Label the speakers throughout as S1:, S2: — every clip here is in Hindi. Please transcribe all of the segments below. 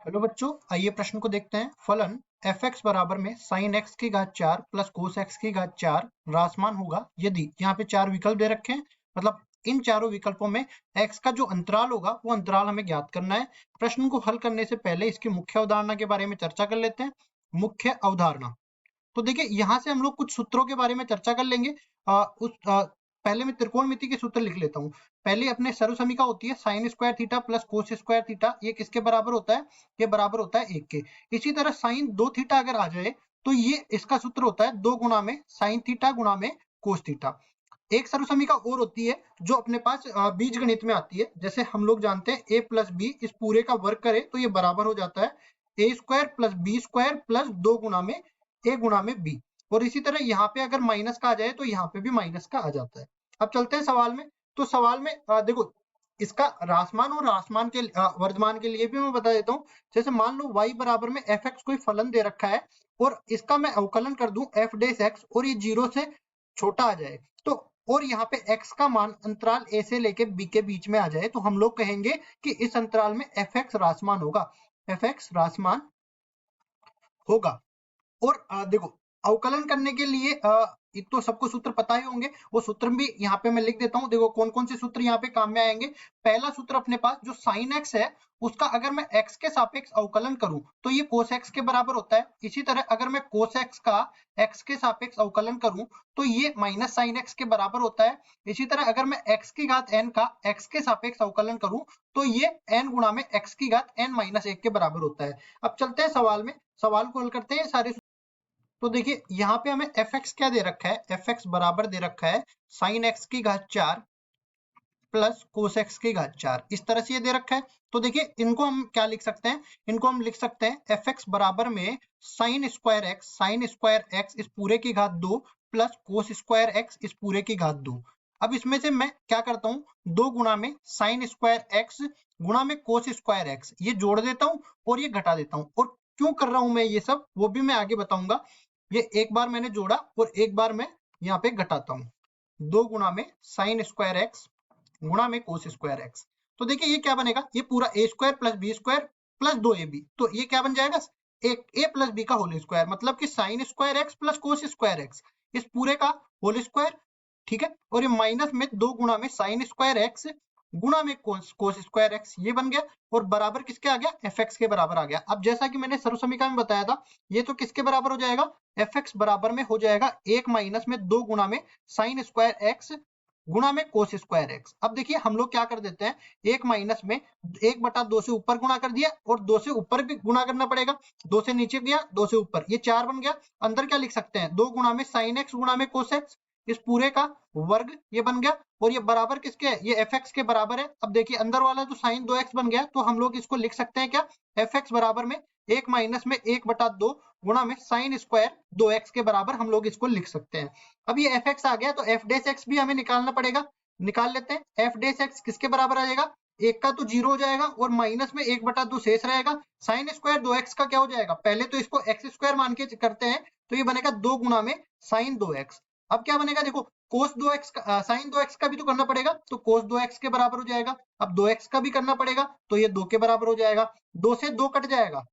S1: हेलो बच्चों, आइए प्रश्न को देखते हैं। फलन f(x) बराबर में sin x की घात 4 प्लस cos x की घात 4 रासमान होगा यदि यहाँ पे चार विकल्प दे रखे हैं। मतलब इन चारों विकल्पों में x का जो अंतराल होगा वो अंतराल हमें ज्ञात करना है। प्रश्न को हल करने से पहले इसकी मुख्य अवधारणा के बारे में चर्चा कर लेते हैं। मुख्य अवधारणा तो देखिए, यहाँ से हम लोग कुछ सूत्रों के बारे में चर्चा कर लेंगे। पहले मैं त्रिकोणमिति के सूत्र लिख लेता हूँ। पहले अपने सर्वसमीका होती है sine square theta plus cos square theta, ये किसके बराबर होता है? ये बराबर होता है 1 के। इसी तरह साइन 2 थीटा अगर आ जाए तो ये इसका सूत्र होता है 2 गुणा में साइन थीटा गुणा में कोस थीटा। एक सर्वसमीका और होती है जो अपने पास बीज गणित में आती है। जैसे हम लोग जानते हैं a प्लस बी इस पूरे का वर्ग करे तो ये बराबर हो जाता है A square plus B square plus 2 गुणा में ए गुणा में बी। और इसी तरह यहाँ पे अगर माइनस का आ जाए तो यहाँ पे भी माइनस का आ जाता है। अब चलते हैं सवाल में। तो सवाल में देखो, इसका रासमान और रासमान के वर्धमान के लिए भी मैं बता देता हूँ। जैसे मान लो y बराबर में f(x) कोई फलन दे रखा है और इसका मैं अवकलन कर दूं f डैश x और ये 0 से छोटा आ जाए तो, और यहाँ पे x का मान अंतराल a से लेके b के बीच में आ जाए तो हम लोग कहेंगे कि इस अंतराल में f(x) रासमान होगा। f(x) रासमान होगा। और देखो, अवकलन करने के लिए एक तो सबको सूत्र पता ही होंगे, वो सूत्र भी यहाँ पे मैं लिख देता हूँ। देखो कौन कौन से सूत्र यहाँ पे काम में आएंगे। पहला सूत्र अपने पास जो साइन एक्स है उसका अगर मैं x के सापेक्ष अवकलन करूं तो ये कोस x के बराबर होता है। इसी तरह अगर मैं कोस x का x के सापेक्ष अवकलन करूं तो ये माइनस साइन x के बराबर होता है। इसी तरह अगर मैं x की घात n का x के सापेक्ष अवकलन करूं तो ये n गुणा में x की घात n माइनस 1 के बराबर होता है। अब चलते हैं सवाल में, सवाल को हल करते हैं सारे। तो देखिए यहाँ पे हमें f(x) क्या दे रखा है? f(x) बराबर दे रखा है sin x की घात 4 प्लस कोस x की घात 4। इस तरह से ये दे रखा है। तो देखिए इनको हम क्या लिख सकते हैं? इनको हम लिख सकते हैं f(x) बराबर में sin स्क्वायर x इस पूरे की घात 2 प्लस कोस स्क्वायर x इस पूरे की घात 2। अब इसमें से मैं क्या करता हूँ, 2 गुणा में sin स्क्वायर x गुणा में कोस स्क्वायर x ये जोड़ देता हूँ और ये घटा देता हूँ। और क्यों कर रहा हूं मैं ये सब वो भी मैं आगे बताऊंगा। ये एक बार मैंने जोड़ा और एक बार मैं यहाँ पे घटाता हूँ। 2 गुणा में साइन स्क्वायर एक्स गुणा में कोस स्क्वायर एक्स। तो देखिए ये क्या बनेगा, ये पूरा A square plus B square plus 2ab। तो ये क्या बन जाएगा, एक ए प्लस बी का होल स्क्वायर, मतलब कि sine square X plus cos square X इस पूरे का होल स्क्वायर। ठीक है, और ये माइनस में 2 गुणा में साइन स्क्वायर एक्स गुणा में कोस स्क्वायर एक्स ये बन गया। और बराबर किसके आ गया? f(x) के बराबर आ गया। अब जैसा कि मैंने सर्वसमीका में बताया था, ये तो किसके बराबर हो जाएगा? f(x) बराबर में हो जाएगा 1 माइनस में 2 गुणा में साइन स्क्वायर एक्स गुणा में कोस स्क्वायर एक्स। अब देखिए हम लोग क्या कर देते हैं, 1 माइनस में 1/2 से ऊपर गुणा कर दिया और 2 से ऊपर भी गुणा करना पड़ेगा। 2 से नीचे गया, 2 से ऊपर, ये 4 बन गया। अंदर क्या लिख सकते हैं, 2 गुणा में साइन एक्स गुणा में कोस एक्स इस पूरे का वर्ग ये बन गया। और ये बराबर किसके है? ये f(x) के बराबर है। अब देखिए अंदर वाला जो साइन 2x बन गया तो हम लोग इसको लिख सकते हैं क्या, f(x) बराबर में 1 माइनस में 1/2 गुणा में साइन स्क्वायर 2x के बराबर हम लोग इसको लिख सकते हैं। अब ये f(x) आ गया तो f डैश x भी हमें निकालना पड़ेगा। निकाल लेते हैं। f डैश x किसके बराबर आ जाएगा? 1 का तो 0 हो जाएगा और माइनस में 1/2 शेष रहेगा। साइन स्क्वायर 2x का क्या हो जाएगा, पहले तो इसको x स्क्वायर मान के करते हैं तो ये बनेगा 2 गुणा में साइन 2x। अब क्या बनेगा, देखो कोस 2x का साइन 2x का भी तो करना पड़ेगा तो कोस 2x के बराबर हो जाएगा। अब 2x का भी करना पड़ेगा तो ये 2 के बराबर हो जाएगा। 2 से 2 कट जाएगा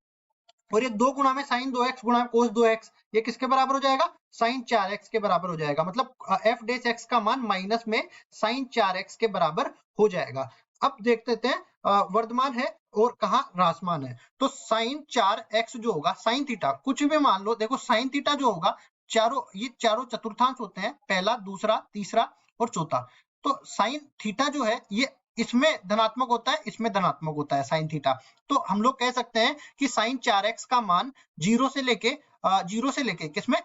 S1: और ये 2 गुणा में साइन 2x गुणा में कोस 2x ये किसके बराबर हो जाएगा? साइन 4x के बराबर हो जाएगा। मतलब f डैश x का मान माइनस में साइन 4x के बराबर हो जाएगा। अब देख लेते हैं वर्धमान है और कहाँ रासमान है। तो साइन 4x जो होगा, साइन थीटा कुछ भी मान लो, देखो साइन थीटा जो होगा ये चारों चतुर्थांश होते हैं, पहला दूसरा तीसरा और चौथा। तो साइन थीटा जो है ये इसमें धनात्मक होता है, इसमें धनात्मक होता है साइन थीटा। तो हम लोग कह सकते हैं कि साइन 4x का मान 0 से लेके किसमें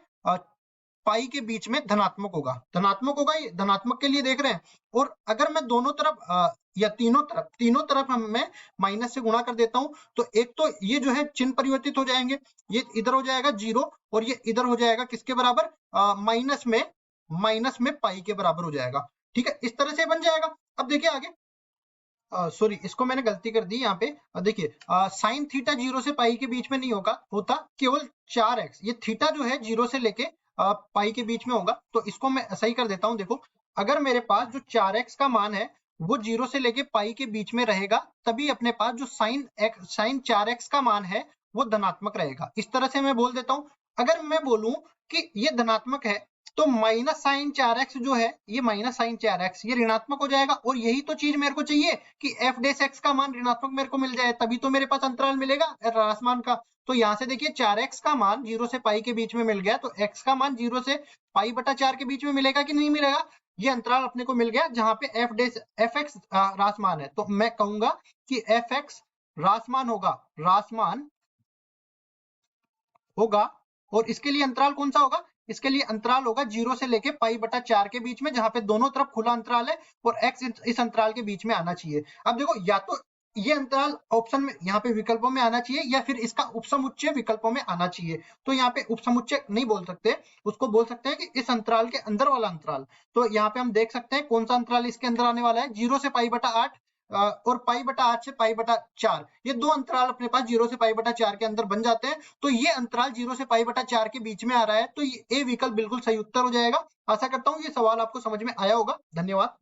S1: पाई के बीच में धनात्मक होगा। धनात्मक होगा, ये धनात्मक के लिए देख रहे हैं। और अगर मैं दोनों तरफ या तीनों तरफ मैं माइनस से गुणा कर देता हूं तो एक तो ये जो है चिन्ह परिवर्तित हो जाएंगे, ये इधर हो जाएगा 0 और ये इधर हो जाएगा किसके बराबर? माइनस में पाई के बराबर हो जाएगा। ठीक है, इस तरह से बन जाएगा। अब देखिए आगे, सॉरी इसको मैंने गलती कर दी यहाँ पे। देखिए साइन थीटा 0 से पाई के बीच में नहीं होता, केवल 4x, ये थीटा जो है 0 से लेके पाई के बीच में होगा। तो इसको मैं सही कर देता हूँ। देखो अगर मेरे पास जो 4x का मान है वो 0 से लेके पाई के बीच में रहेगा, तभी अपने पास जो साइन 4x का मान है वो धनात्मक रहेगा। इस तरह से मैं बोल देता हूं। अगर मैं बोलूं कि ये धनात्मक है तो माइनस साइन 4x जो है, ये माइनस साइन 4x ये ऋणात्मक हो जाएगा। और यही तो चीज मेरे को चाहिए कि f डेस x का मान ऋणात्मक मेरे को मिल जाए, तभी तो मेरे पास अंतराल मिलेगा ह्रासमान का। तो यहाँ से देखिए 4x का मान 0 से पाई के बीच में मिल गया, तो x का मान 0 से पाई बटा 4 के बीच में मिलेगा कि नहीं मिलेगा? ये अंतराल अपने को मिल गया जहां पे एफ एक्स ह्रासमान है। तो मैं कहूंगा कि एफ एक्स ह्रासमान होगा। और इसके लिए अंतराल कौन सा होगा? इसके लिए अंतराल होगा 0 से लेके पाई बटा 4 के बीच में, जहां पे दोनों तरफ खुला अंतराल है और x इस अंतराल के बीच में आना चाहिए। अब देखो, या तो ये अंतराल ऑप्शन में यहाँ पे विकल्पों में आना चाहिए या फिर इसका उपसमुच्चय विकल्पों में आना चाहिए। तो यहाँ पे उपसमुच्चय नहीं बोल सकते, उसको बोल सकते हैं कि इस अंतराल के अंदर वाला अंतराल। तो यहाँ पे हम देख सकते हैं कौन सा अंतराल इसके अंदर आने वाला है, 0 से पाई बटा 8 और पाई बटा 8 से पाई बटा 4। ये दो अंतराल अपने पास 0 से पाई बटा 4 के अंदर बन जाते हैं। तो ये अंतराल 0 से पाई बटा 4 के बीच में आ रहा है, तो ये ए विकल्प बिल्कुल सही उत्तर हो जाएगा। आशा करता हूँ ये सवाल आपको समझ में आया होगा। धन्यवाद।